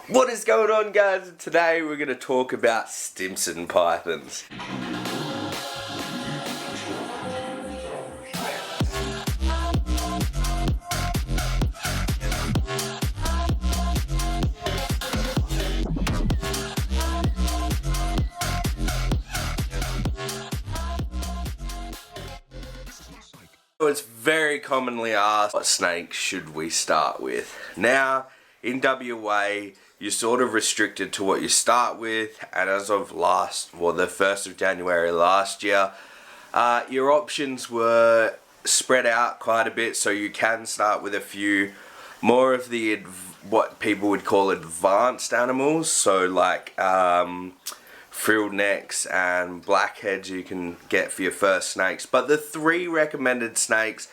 What is going on, guys? Today we're going to talk about Stimson Pythons. It's very commonly asked, what snake should we start with? Now, in WA, you're sort of restricted to what you start with, and as of the 1st of January last year, your options were spread out quite a bit, so you can start with a few more of the what people would call advanced animals, so like frilled necks and blackheads you can get for your first snakes. But the 3 recommended snakes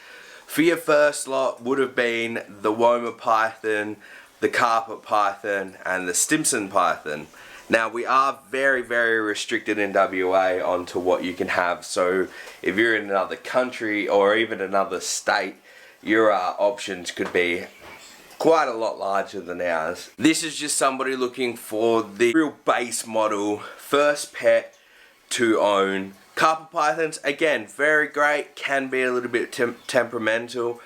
for your first lot would have been the Woma python, the carpet python and the Stimson python. Now we are very restricted in WA onto what you can have, so if you're in another country or even another state, your options could be quite a lot larger than ours. This is just somebody looking for the real base model, first pet to own. Carpet pythons, again, very great, can be a little bit temperamental,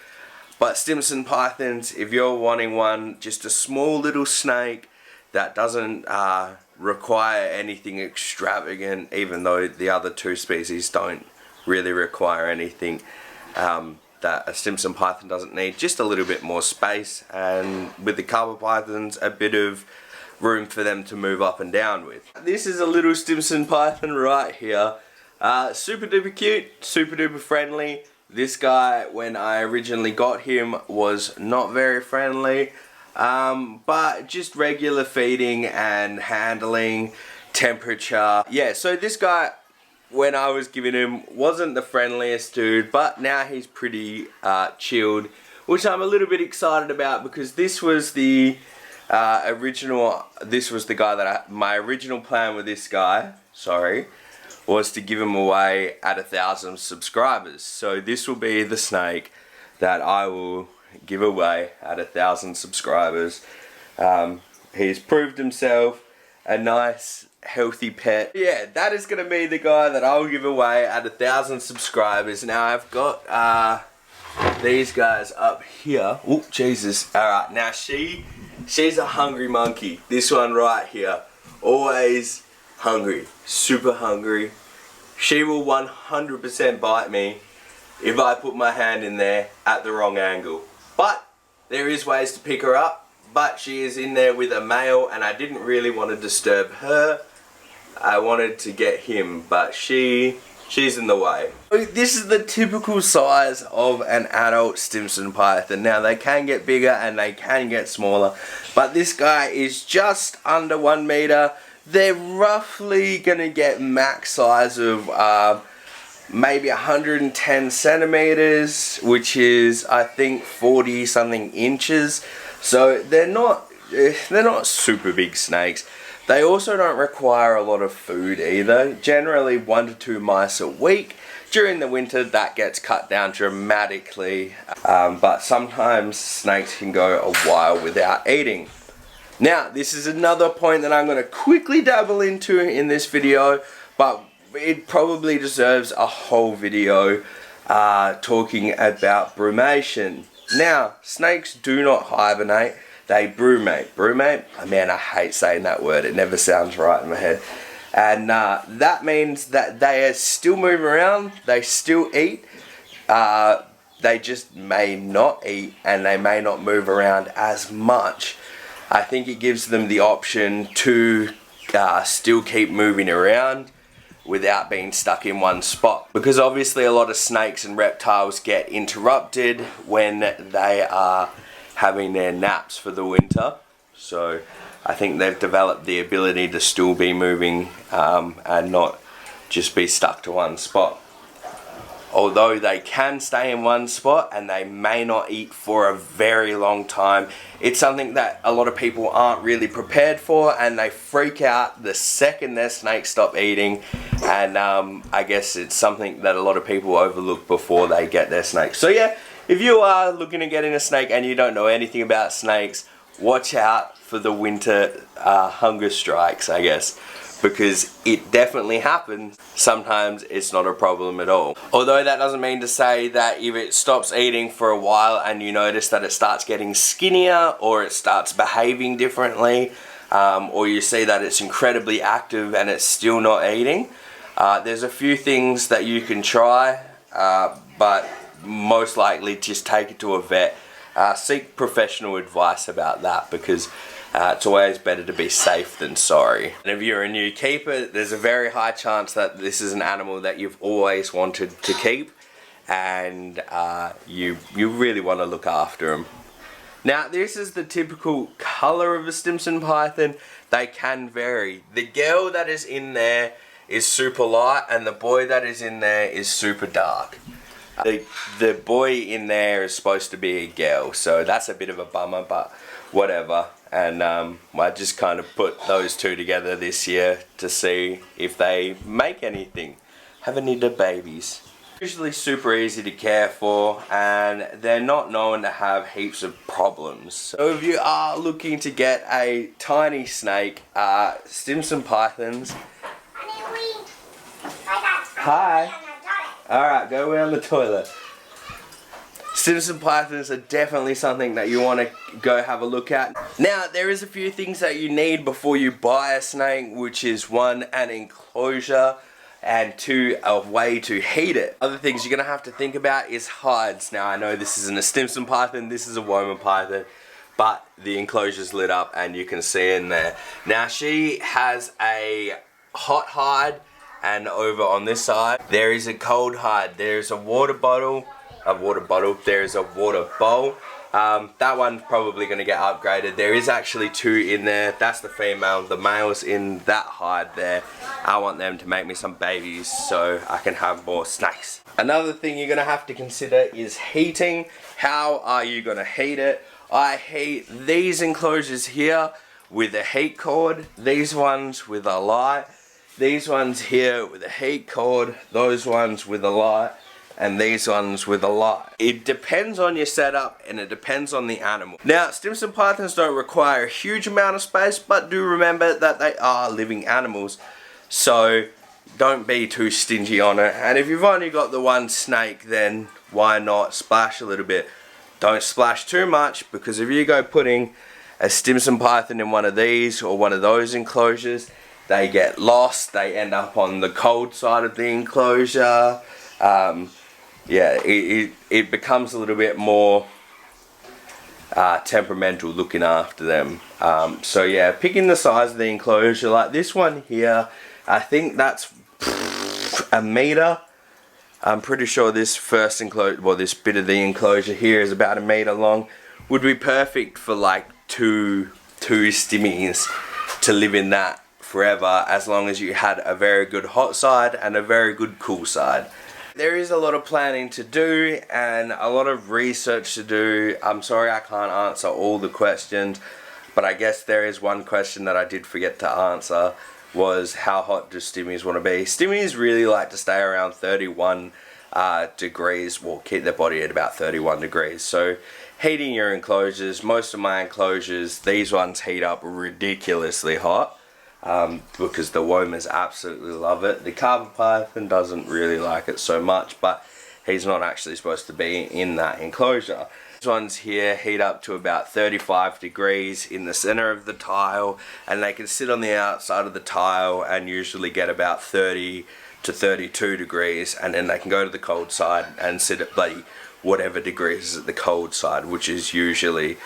but Stimson pythons, if you're wanting one, just a small little snake that doesn't require anything extravagant, even though the other 2 species don't really require anything that a Stimson python doesn't need, just a little bit more space, and with the carpet pythons a bit of room for them to move up and down with. This is a little Stimson python right here. Super duper cute, super duper friendly. This guy, when I originally got him, was not very friendly, but just regular feeding and handling, temperature. Yeah, so this guy, when I was giving him, wasn't the friendliest dude, but now he's pretty chilled, which I'm a little bit excited about, because this was the my original plan with this guy, was to give him away at 1,000 subscribers. So this will be the snake that I will give away at 1,000 subscribers. He's proved himself a nice healthy pet. Yeah, that is going to be the guy that I'll give away at 1,000 subscribers. Now I've got these guys up here. Oh Jesus. Alright, now she's a hungry monkey. This one right here, always hungry, super hungry. She will 100% bite me if I put my hand in there at the wrong angle. But there is ways to pick her up, but she is in there with a male and I didn't really want to disturb her. I wanted to get him, but she's in the way. This is the typical size of an adult Stimson python. Now they can get bigger and they can get smaller, but this guy is just under 1 meter. They're roughly gonna get max size of maybe 110 centimeters, which is I think 40 something inches. So they're not super big snakes. They also don't require a lot of food either. Generally 1 to 2 mice a week. During the winter that gets cut down dramatically, but sometimes snakes can go a while without eating. Now this is another point that I'm going to quickly dabble into in this video, but it probably deserves a whole video talking about brumation. Now, snakes do not hibernate, they brumate. Brumate? Oh man, I hate saying that word, it never sounds right in my head. And that means that they still move around, they still eat, they just may not eat and they may not move around as much. I think it gives them the option to still keep moving around without being stuck in one spot, because obviously a lot of snakes and reptiles get interrupted when they are having their naps for the winter. So I think they've developed the ability to still be moving and not just be stuck to one spot. Although they can stay in one spot and they may not eat for a very long time, it's something that a lot of people aren't really prepared for, and they freak out the second their snakes stop eating, and I guess it's something that a lot of people overlook before they get their snakes. So yeah, if you are looking at getting a snake and you don't know anything about snakes, watch out for the winter hunger strikes, I guess, because it definitely happens. Sometimes it's not a problem at all. Although that doesn't mean to say that if it stops eating for a while and you notice that it starts getting skinnier or it starts behaving differently, or you see that it's incredibly active and it's still not eating, there's a few things that you can try, but most likely just take it to a vet. Seek professional advice about that, because it's always better to be safe than sorry. And if you're a new keeper, there's a very high chance that this is an animal that you've always wanted to keep, and you really want to look after them. Now, this is the typical colour of a Stimson Python. They can vary. The girl that is in there is super light, and the boy that is in there is super dark. The boy in there is supposed to be a girl, so that's a bit of a bummer, but whatever. And I just kind of put those two together this year to see if they make anything, have any babies. Usually super easy to care for, and they're not known to have heaps of problems. So if you are looking to get a tiny snake, Stimson Pythons. Hi. Alright, go away on the toilet. Stimson Pythons are definitely something that you want to go have a look at. Now, there is a few things that you need before you buy a snake, which is 1, an enclosure, and 2, a way to heat it. Other things you're going to have to think about is hides. Now, I know this isn't a Stimson Python, this is a Brumation Python, but the enclosure's lit up and you can see in there. Now, she has a hot hide, and over on this side there is a cold hide. There's a water bottle, there's a water bowl. That one's probably going to get upgraded. There is actually 2 in there. That's the female. The male's in that hide there. I want them to make me some babies so I can have more snakes. Another thing you're going to have to consider is heating. How are you going to heat it? I heat these enclosures here with a heat cord, these ones with a light, these ones here with a heat cord, those ones with a light, and these ones with a light. It depends on your setup and it depends on the animal. Now, Stimson Pythons don't require a huge amount of space, but do remember that they are living animals, so don't be too stingy on it. And if you've only got the one snake, then why not splash a little bit? Don't splash too much, because if you go putting a Stimson Python in one of these or one of those enclosures, they get lost, they end up on the cold side of the enclosure. Yeah, it becomes a little bit more temperamental looking after them. So yeah, picking the size of the enclosure, like this one here, I think that's a meter. I'm pretty sure this first enclosure, well, this bit of the enclosure here is about a meter long. Would be perfect for like two stimmies to live in that forever, as long as you had a very good hot side and a very good cool side. There is a lot of planning to do and a lot of research to do. I'm sorry I can't answer all the questions, but I guess there is one question that I did forget to answer, was how hot do stimmies want to be? Stimmies really like to stay around 31 degrees, well, keep their body at about 31 degrees. So heating your enclosures, most of my enclosures, these ones heat up ridiculously hot. Because the Womas absolutely love it. The Carpet Python doesn't really like it so much, but he's not actually supposed to be in that enclosure. These ones here heat up to about 35 degrees in the center of the tile, and they can sit on the outside of the tile and usually get about 30 to 32 degrees, and then they can go to the cold side and sit at bloody whatever degrees is at the cold side, which is usually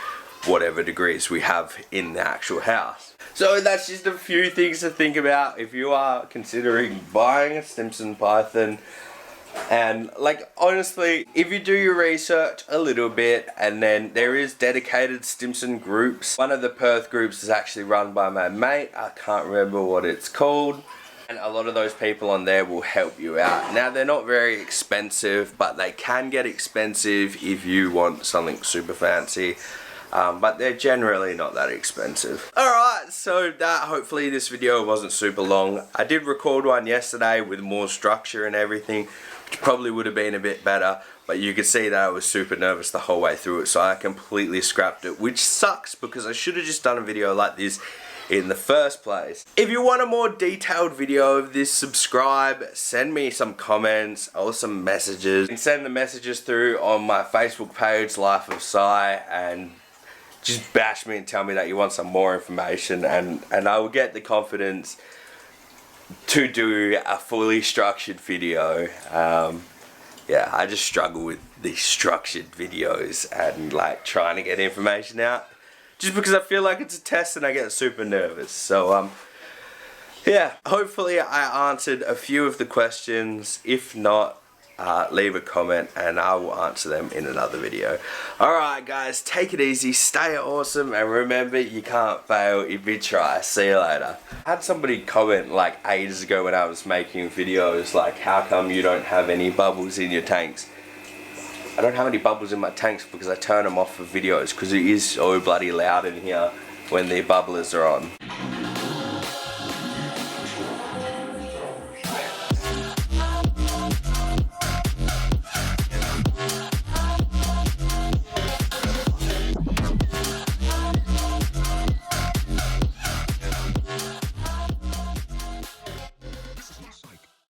whatever degrees we have in the actual house. So that's just a few things to think about if you are considering buying a Stimson Python. And like, honestly, if you do your research a little bit, and then there is dedicated Stimson groups. One of the Perth groups is actually run by my mate. I can't remember what it's called. And a lot of those people on there will help you out. Now, they're not very expensive, but they can get expensive if you want something super fancy. But they're generally not that expensive. Alright, so hopefully this video wasn't super long. I did record one yesterday with more structure and everything, which probably would have been a bit better. but you could see that I was super nervous the whole way through it, so I completely scrapped it, which sucks because I should have just done a video like this in the first place. If you want a more detailed video of this, subscribe, send me some comments or some messages. You can send the messages through on my Facebook page, Life of Sai, and just bash me and tell me that you want some more information, and I will get the confidence to do a fully structured video. Yeah, I just struggle with these structured videos and like trying to get information out, just because I feel like it's a test and I get super nervous. So yeah, hopefully I answered a few of the questions. If not, leave a comment and I will answer them in another video. Alright guys, take it easy, stay awesome, and remember, you can't fail if you try. See you later. I had somebody comment like ages ago when I was making videos like, how come you don't have any bubbles in your tanks? I don't have any bubbles in my tanks because I turn them off for videos, because it is so bloody loud in here when the bubblers are on.